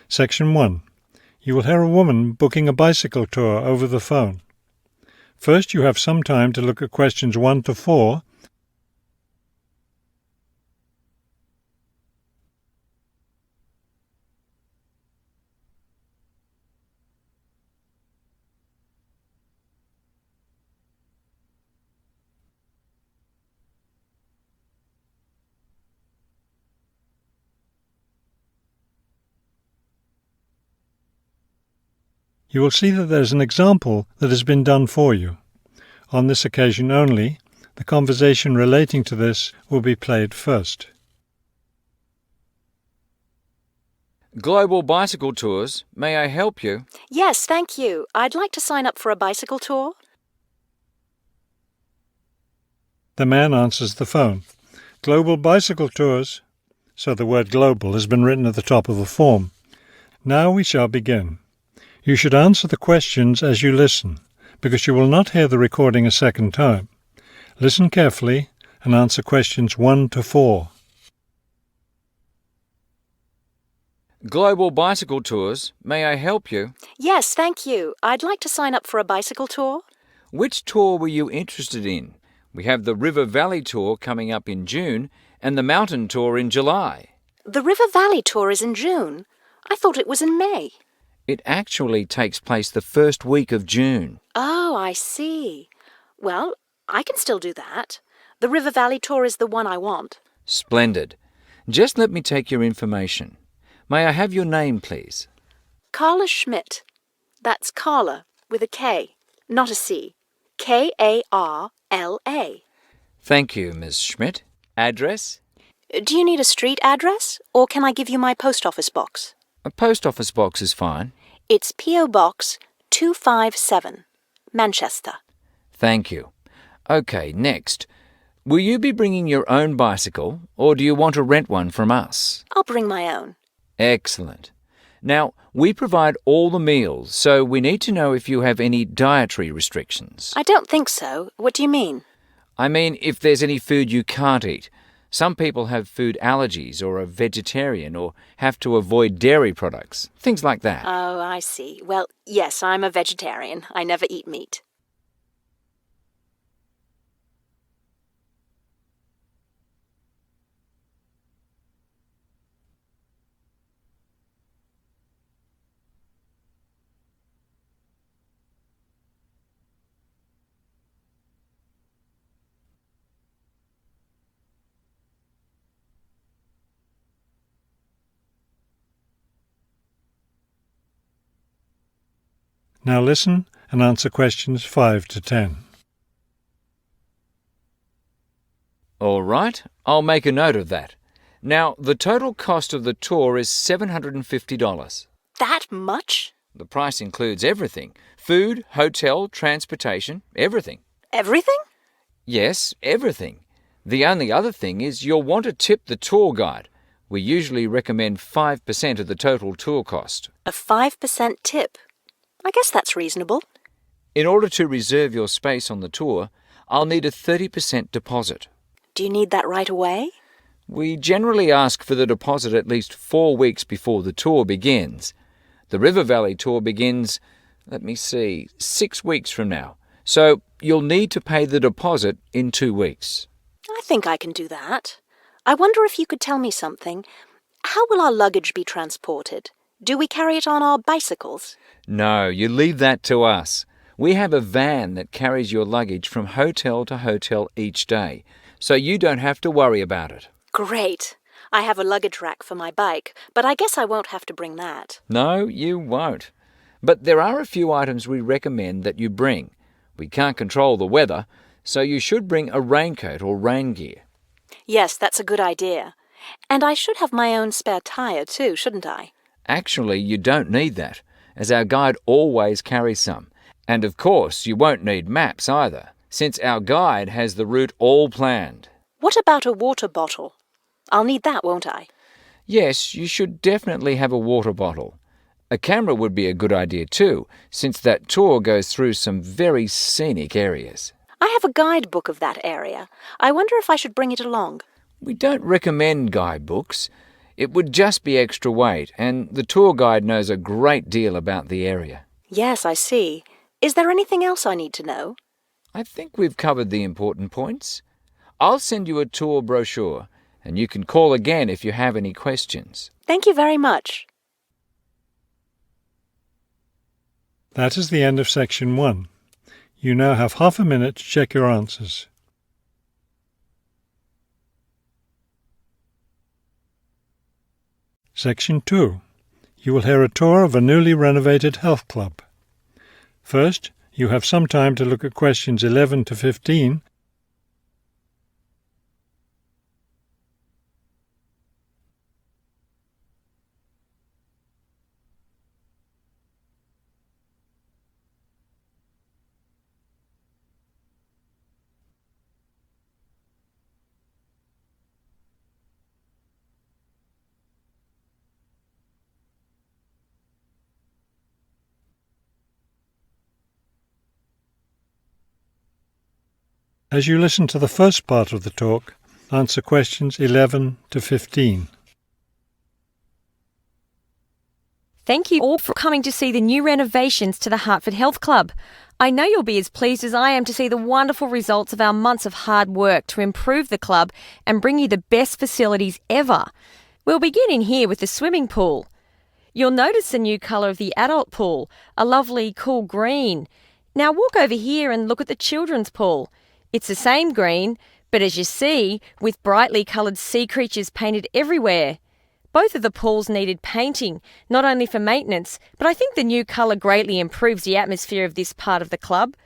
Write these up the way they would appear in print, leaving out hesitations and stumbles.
Section 1. You will hear a woman booking a bicycle tour over the phone. First, you have some time to look at questions 1 to 4. You will see that there is an example that has been done for you. On this occasion only, the conversation relating to this will be played first. Global bicycle tours. May I help you? Yes, thank you. I'd like to sign up for a bicycle tour. The man answers the phone. Global bicycle tours. So the word global has been written at the top of the form. Now we shall begin. You should answer the questions as you listen, because you will not hear the recording a second time. Listen carefully and answer questions 1 to 4. Global bicycle tours. May I help you? Yes, thank you. I'd like to sign up for a bicycle tour. Which tour were you interested in? We have the River Valley tour coming up in June and the mountain tour in July. The River Valley tour is in June. I thought it was in May. It actually takes place the first week of June. Oh, I see. Well, I can still do that. The River Valley tour is the one I want. Splendid. Just let me take your information. May I have your name, please? Carla Schmidt. That's Carla with a K, not a C. Karla. Thank you, Miss Schmidt. Address? Do you need a street address, or can I give you my post office box? A post office box is fine. It's P.O. Box 257, Manchester. Thank you. Okay, next. Will you be bringing your own bicycle, or do you want to rent one from us? I'll bring my own. Excellent. Now, we provide all the meals, so we need to know if you have any dietary restrictions. I don't think so. What do you mean? I mean, if there's any food you can't eat. Some people have food allergies or are vegetarian or have to avoid dairy products, things like that. Oh, I see. Well, yes, I'm a vegetarian. I never eat meat. Now listen and answer questions 5 to 10. All right, I'll make a note of that. Now, the total cost of the tour is $750. That much? The price includes everything. Food, hotel, transportation, everything. Everything? Yes, everything. The only other thing is you'll want to tip the tour guide. We usually recommend 5% of the total tour cost. A 5% tip. I guess that's reasonable. In order to reserve your space on the tour, I'll need a 30% deposit. Do you need that right away? We generally ask for the deposit at least 4 weeks before the tour begins. The River Valley tour begins, 6 weeks from now. So you'll need to pay the deposit in 2 weeks. I think I can do that. I wonder if you could tell me something. How will our luggage be transported? Do we carry it on our bicycles? No, you leave that to us. We have a van that carries your luggage from hotel to hotel each day, so you don't have to worry about it. Great. I have a luggage rack for my bike, but I guess I won't have to bring that. No, you won't. But there are a few items we recommend that you bring. We can't control the weather, so you should bring a raincoat or rain gear. Yes, that's a good idea. And I should have my own spare tire too, shouldn't I? Actually, you don't need that, as our guide always carries some. And of course, you won't need maps either, since our guide has the route all planned. What about a water bottle? I'll need that, won't I? Yes, you should definitely have a water bottle. A camera would be a good idea too, since that tour goes through some very scenic areas. I have a guidebook of that area. I wonder if I should bring it along. We don't recommend guidebooks. It would just be extra weight, and the tour guide knows a great deal about the area. Yes, I see. Is there anything else I need to know? I think we've covered the important points. I'll send you a tour brochure, and you can call again if you have any questions. Thank you very much. That is the end of section 1. You now have half a minute to check your answers. Section 2. You will hear a tour of a newly renovated health club. First, you have some time to look at questions 11 to 15. As you listen to the first part of the talk, answer questions 11 to 15. Thank you all for coming to see the new renovations to the Hartford Health Club. I know you'll be as pleased as I am to see the wonderful results of our months of hard work to improve the club and bring you the best facilities ever. We'll begin in here with the swimming pool. You'll notice the new colour of the adult pool, a lovely cool green. Now walk over here and look at the children's pool. It's the same green, but as you see, with brightly coloured sea creatures painted everywhere. Both of the pools needed painting, not only for maintenance, but I think the new colour greatly improves the atmosphere of this part of the club.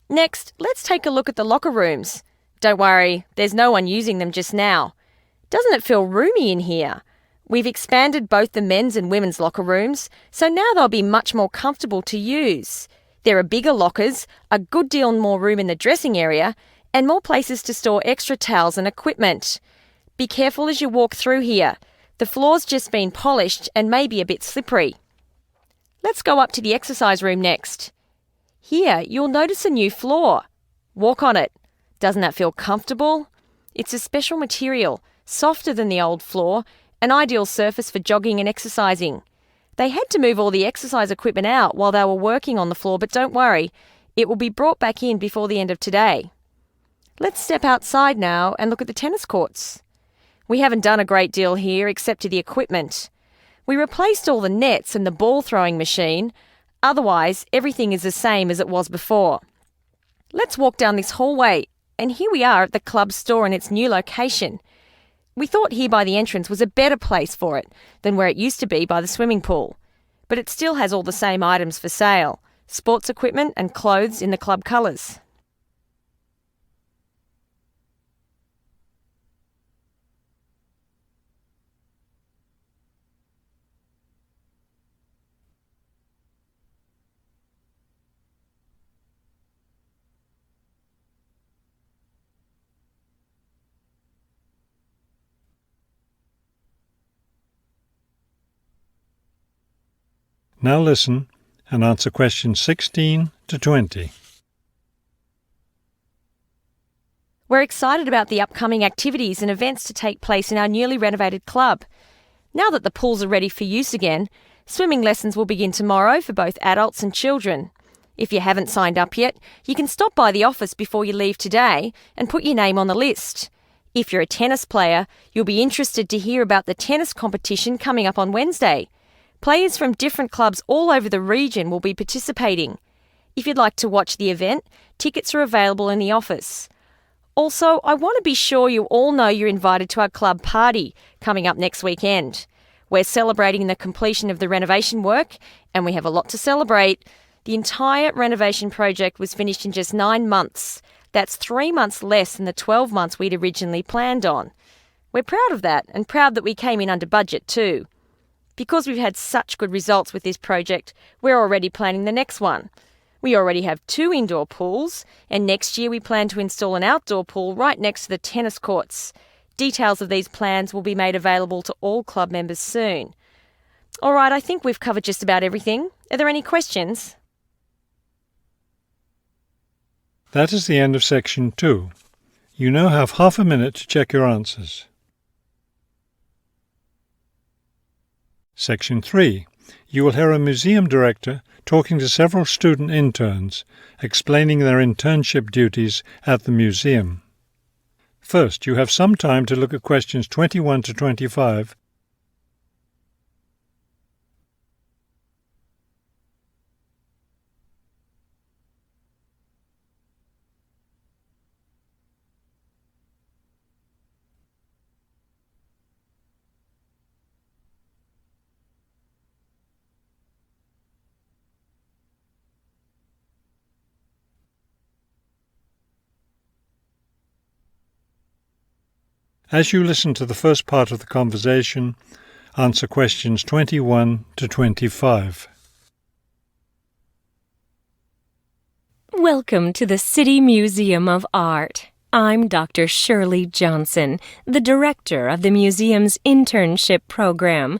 Next, let's take a look at the locker rooms. Don't worry, there's no one using them just now. Doesn't it feel roomy in here? We've expanded both the men's and women's locker rooms, so now they'll be much more comfortable to use. There are bigger lockers, a good deal more room in the dressing area, and more places to store extra towels and equipment. Be careful as you walk through here. The floor's just been polished and may be a bit slippery. Let's go up to the exercise room next. Here, you'll notice a new floor. Walk on it. Doesn't that feel comfortable? It's a special material, softer than the old floor, an ideal surface for jogging and exercising. They had to move all the exercise equipment out while they were working on the floor, but don't worry, it will be brought back in before the end of today. Let's step outside now and look at the tennis courts. We haven't done a great deal here except to the equipment. We replaced all the nets and the ball throwing machine. Otherwise, everything is the same as it was before. Let's walk down this hallway, and here we are at the club store in its new location. We thought here by the entrance was a better place for it than where it used to be by the swimming pool. But it still has all the same items for sale, sports equipment and clothes in the club colours. Now listen and answer questions 16 to 20. We're excited about the upcoming activities and events to take place in our newly renovated club. Now that the pools are ready for use again, swimming lessons will begin tomorrow for both adults and children. If you haven't signed up yet, you can stop by the office before you leave today and put your name on the list. If you're a tennis player, you'll be interested to hear about the tennis competition coming up on Wednesday. Players from different clubs all over the region will be participating. If you'd like to watch the event, tickets are available in the office. Also, I want to be sure you all know you're invited to our club party coming up next weekend. We're celebrating the completion of the renovation work, and we have a lot to celebrate. The entire renovation project was finished in just 9 months. That's 3 months less than the 12 months we'd originally planned on. We're proud of that, and proud that we came in under budget too. Because we've had such good results with this project, we're already planning the next one. We already have 2 indoor pools, and next year we plan to install an outdoor pool right next to the tennis courts. Details of these plans will be made available to all club members soon. All right, I think we've covered just about everything. Are there any questions? That is the end of section 2. You now have half a minute to check your answers. Section 3. You will hear a museum director talking to several student interns, explaining their internship duties at the museum. First, you have some time to look at questions 21 to 25. As you listen to the first part of the conversation, answer questions 21 to 25. Welcome to the City Museum of Art. I'm Dr. Shirley Johnson, the director of the museum's internship program.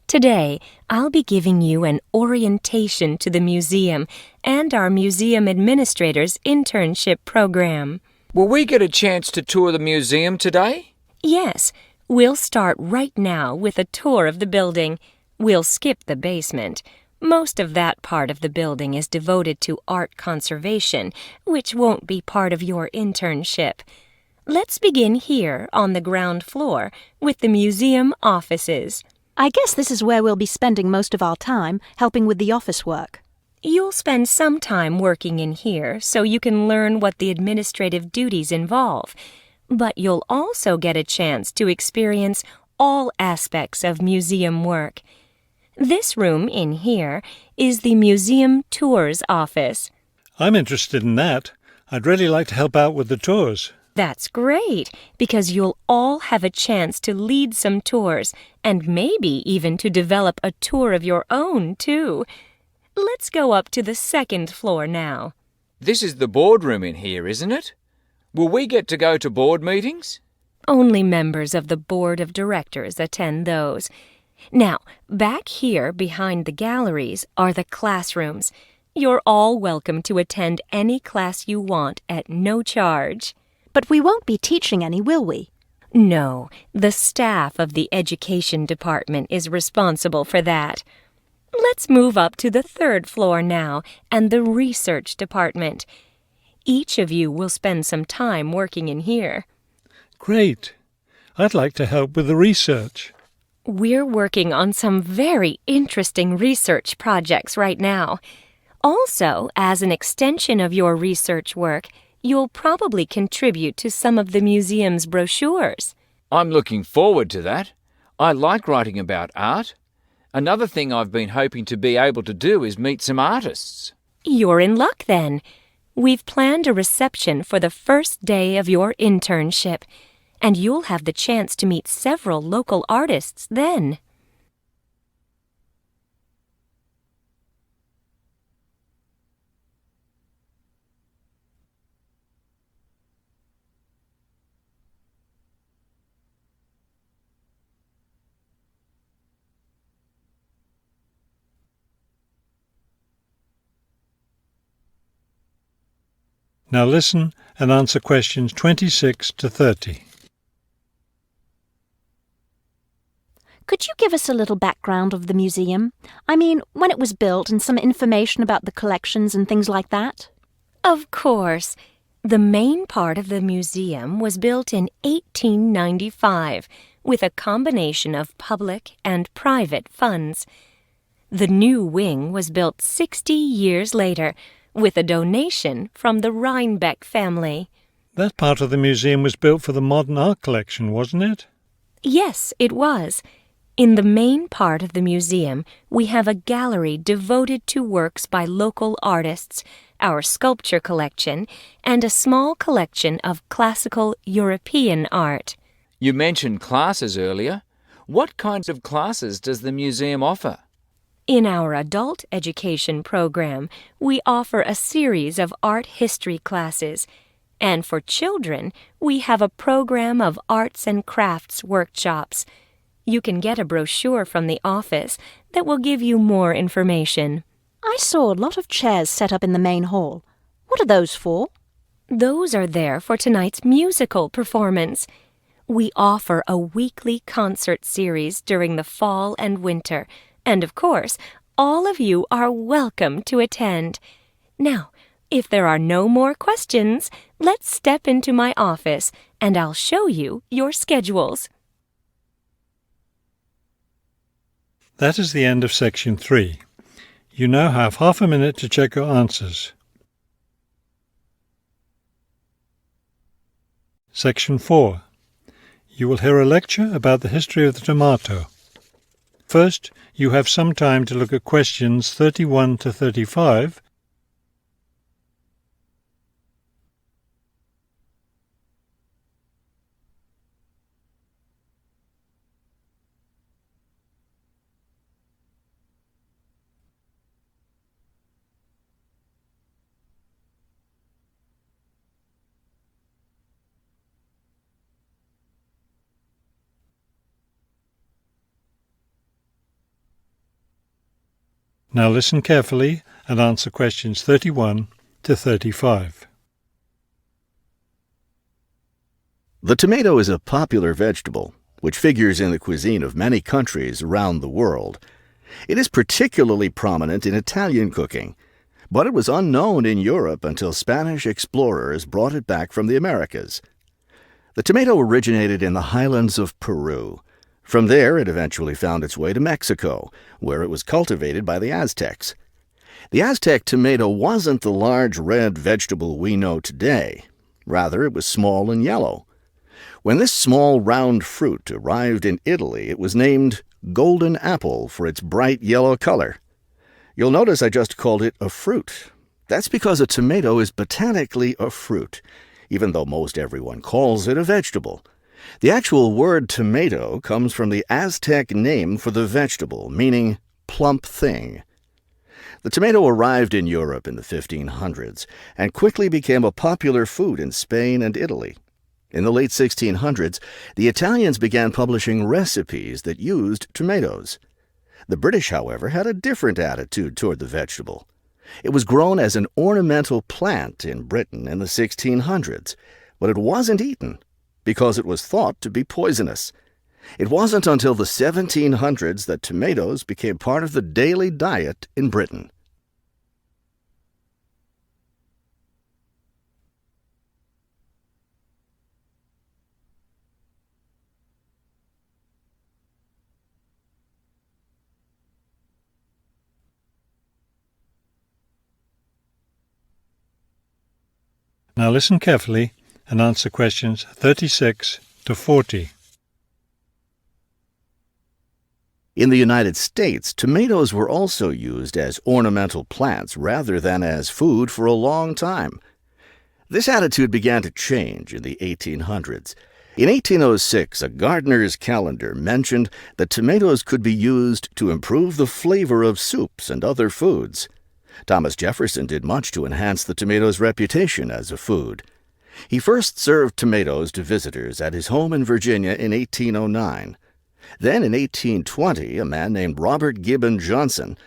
Today, I'll be giving you an orientation to the museum and our museum administrator's internship program. Will we get a chance to tour the museum today? Yes, we'll start right now with a tour of the building. We'll skip the basement. Most of that part of the building is devoted to art conservation, which won't be part of your internship. Let's begin here on the ground floor with the museum offices. I guess this is where we'll be spending most of our time, helping with the office work. You'll spend some time working in here so you can learn what the administrative duties involve. But you'll also get a chance to experience all aspects of museum work. This room in here is the Museum Tours office. I'm interested in that. I'd really like to help out with the tours. That's great, because you'll all have a chance to lead some tours and maybe even to develop a tour of your own, too. Let's go up to the second floor now. This is the boardroom in here, isn't it? Will we get to go to board meetings? Only members of the board of directors attend those. Now, back here behind the galleries are the classrooms. You're all welcome to attend any class you want at no charge. But we won't be teaching any, will we? No, the staff of the education department is responsible for that. Let's move up to the third floor now and the research department. Each of you will spend some time working in here. Great. I'd like to help with the research. We're working on some very interesting research projects right now. Also, as an extension of your research work, you'll probably contribute to some of the museum's brochures. I'm looking forward to that. I like writing about art. Another thing I've been hoping to be able to do is meet some artists. You're in luck then. We've planned a reception for the first day of your internship, and you'll have the chance to meet several local artists then. Now listen and answer questions 26 to 30. Could you give us a little background of the museum? I mean, when it was built and some information about the collections and things like that? Of course. The main part of the museum was built in 1895 with a combination of public and private funds. The new wing was built 60 years later with a donation from the Rhinebeck family. That part of the museum was built for the modern art collection, wasn't it? Yes, it was. In the main part of the museum, we have a gallery devoted to works by local artists, our sculpture collection, and a small collection of classical European art. You mentioned classes earlier. What kinds of classes does the museum offer? In our adult education program, we offer a series of art history classes, and for children, we have a program of arts and crafts workshops. You can get a brochure from the office that will give you more information. I saw a lot of chairs set up in the main hall. What are those for? Those are there for tonight's musical performance. We offer a weekly concert series during the fall and winter, and of course, all of you are welcome to attend. Now, if there are no more questions, let's step into my office and I'll show you your schedules. That is the end of section 3. You now have half a minute to check your answers. Section 4. You will hear a lecture about the history of the tomato. First, you have some time to look at questions 31 to 35. Now listen carefully and answer questions 31 to 35. The tomato is a popular vegetable, which figures in the cuisine of many countries around the world. It is particularly prominent in Italian cooking, but it was unknown in Europe until Spanish explorers brought it back from the Americas. The tomato originated in the highlands of Peru. From there, it eventually found its way to Mexico, where it was cultivated by the Aztecs. The Aztec tomato wasn't the large red vegetable we know today. Rather, it was small and yellow. When this small round fruit arrived in Italy, it was named golden apple for its bright yellow color. You'll notice I just called it a fruit. That's because a tomato is botanically a fruit, even though most everyone calls it a vegetable. The actual word tomato comes from the Aztec name for the vegetable, meaning plump thing. The tomato arrived in Europe in the 1500s and quickly became a popular food in Spain and Italy. In the late 1600s, the Italians began publishing recipes that used tomatoes. The British, however, had a different attitude toward the vegetable. It was grown as an ornamental plant in Britain in the 1600s, but it wasn't eaten because it was thought to be poisonous. It wasn't until the 1700s that tomatoes became part of the daily diet in Britain. Now listen carefully and answer questions 36 to 40. In the United States, tomatoes were also used as ornamental plants rather than as food for a long time. This attitude began to change in the 1800s. In 1806, a gardener's calendar mentioned that tomatoes could be used to improve the flavor of soups and other foods. Thomas Jefferson did much to enhance the tomato's reputation as a food. He first served tomatoes to visitors at his home in Virginia in 1809. Then in 1820, a man named Robert Gibbon Johnson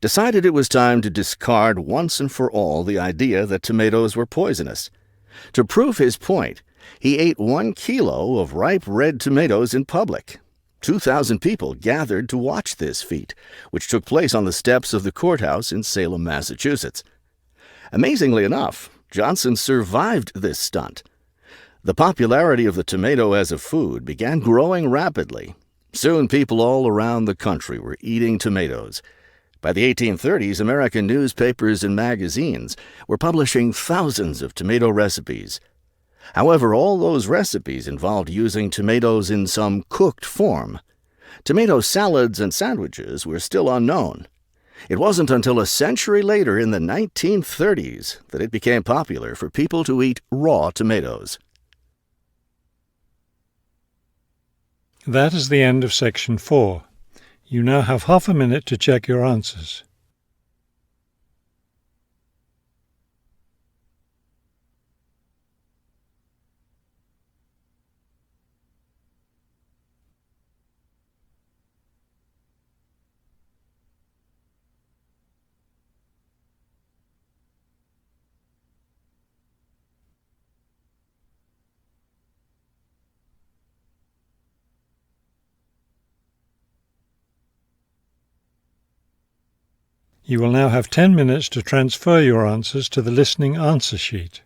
decided it was time to discard once and for all the idea that tomatoes were poisonous. To prove his point, he ate 1 kilo of ripe red tomatoes in public. 2,000 people gathered to watch this feat, which took place on the steps of the courthouse in Salem, Massachusetts. Amazingly enough, Johnson survived this stunt. The popularity of the tomato as a food began growing rapidly. Soon people all around the country were eating tomatoes. By the 1830s, American newspapers and magazines were publishing thousands of tomato recipes. However, all those recipes involved using tomatoes in some cooked form. Tomato salads and sandwiches were still unknown. It wasn't until a century later, in the 1930s, that it became popular for people to eat raw tomatoes. That is the end of section 4. You now have half a minute to check your answers. You will now have 10 minutes to transfer your answers to the listening answer sheet.